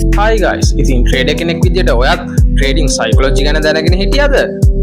Hi guys, ඉතින් trader කෙනෙක් විදිහට ඔයත් ට්‍රේඩින් සයිකොලොජි ගැන දැනගෙන හිටියද?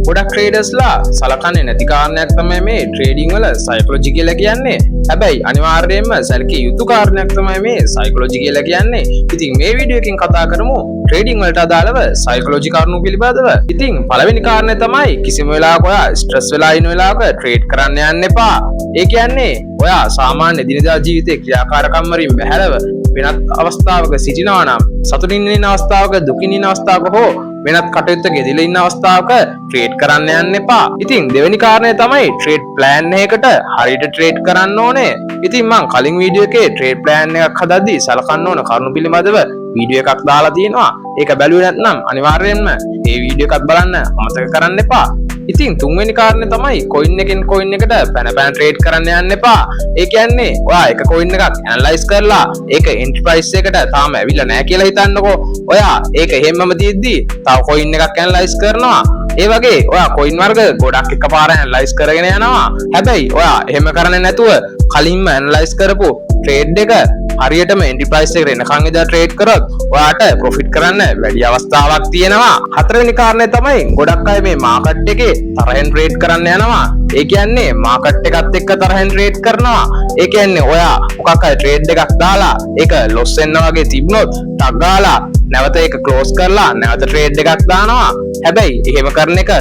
ගොඩක් ට්‍රේඩර්ස්ලා සලකන්නේ නැති කාරණයක් තමයි මේ ට්‍රේඩින් වල සයිකොලොජි කියලා කියන්නේ. හැබැයි අනිවාර්යයෙන්ම සැලකිය යුතු කාරණයක් තමයි මේ සයිකොලොජි කියලා කියන්නේ. ඉතින් මේ වීඩියෝ එකෙන් කතා කරමු ට්‍රේඩින් වලට අදාළව සයිකොලොජි කරුණු පිළිබඳව. ඉතින් පළවෙනි කාරණය තමයි කිසිම වෙලාවක ඔයා ස්ට්‍රෙස් වෙලා ඉන්න වෙලාවක ට්‍රේඩ් කරන්න යන්න එපා. ඒ කියන්නේ ඔයා සාමාන්‍ය දිනදා ජීවිතයේ ක්‍රියාකාරකම් වලින් බැහැරව වෙනත් අවස්ථාවක සිටිනවා නම් සතුටින් ඉන්න අවස්ථාවක දුකින් ඉන්න අවස්ථාවක හෝ වෙනත් කටයුත්තක යෙදලා ඉන්න අවස්ථාවක ට්‍රේඩ් කරන්න යන්න එපා. ඉතින් දෙවෙනි කාරණය තමයි ට්‍රේඩ් ප්ලෑන් එකකට හරියට ට්‍රේඩ් කරන්න ඕනේ. ඉතින් මම කලින් වීඩියෝ එකේ ට්‍රේඩ් ප්ලෑන් එකක් හදද්දී සලකන්න ඕන කරුණු පිළිබඳව වීඩියෝ එකක් දාලා තියෙනවා. ඒක බැලුවේ නැත්නම් අනිවාර්යයෙන්ම මේ වීඩියෝ එකත් බලන්න අමතක කරන්න එපා. ඉතින් තුන්වෙනි කාරණේ තමයි කොයින් එකෙන් කොයින් එකට පැන ට්‍රේඩ් කරන්න යන්න එපා. ඒ කියන්නේ ඔයා එක කොයින් එකක් ඇනලයිස් කරලා ඒක එන්ට්‍රි ප්‍රයිස් එකට තාම ඇවිල්ලා නැහැ කියලා හිතන්නකෝ. ඔයා ඒක හැමම දීද්දී තව කොයින් එකක් ඇනලයිස් කරනවා. ඒ වගේ ඔයා කොයින් වර්ග ගොඩක් එකපාර ඇනලයිස් කරගෙන යනවා. හැබැයි ඔයා එහෙම කරන්නේ නැතුව කලින්ම ඇනලයිස් කරපු ට්‍රේඩ් එක හරියටම එන්ට්‍රි ප්‍රයිස් එකට එනකන් ඉඳලා ට්‍රේඩ් කරොත් ඔයාට ප්‍රොෆිට් කරන්න වැඩි අවස්ථාවක් තියෙනවා. හතරවෙනි කාරණේ තමයි ගොඩක් අය මේ මාකට් එකේ තරහෙන් ට්‍රේඩ් කරන්න යනවා. ඒ කියන්නේ මාකට් එකත් එක්ක තරහෙන් ට්‍රේඩ් කරනවා. ඒ කියන්නේ ඔයා මොකක් හරි ට්‍රේඩ් එකක් දාලා ඒක ලොස් වෙනවා වගේ තිබුණොත් ටක් ගාලා නැවත ඒක ක්ලෝස් කරලා නැවත ට්‍රේඩ් එකක් දානවා. හැබැයි එහෙම කරන එක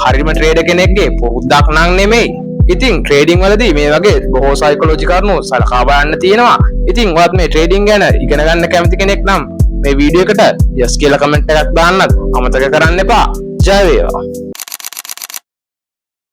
හරියම ට්‍රේඩර් කෙනෙක්ගේ පුරුද්දක් නම් නෙමෙයි. ඉතින් ට්‍රේඩින් වලදී මේ වගේ බොහෝ සයිකොලොජි කරුණු සලකා බලන්න තියෙනවා. ඉතින් ඔයත් මේ ට්‍රේඩින් ගැන ඉගෙන ගන්න කැමති කෙනෙක් නම් මේ වීඩියෝ එකට yes කියලා කමෙන්ට් එකක් දාන්නත් අමතක කරන්න එපා. ජය වේවා.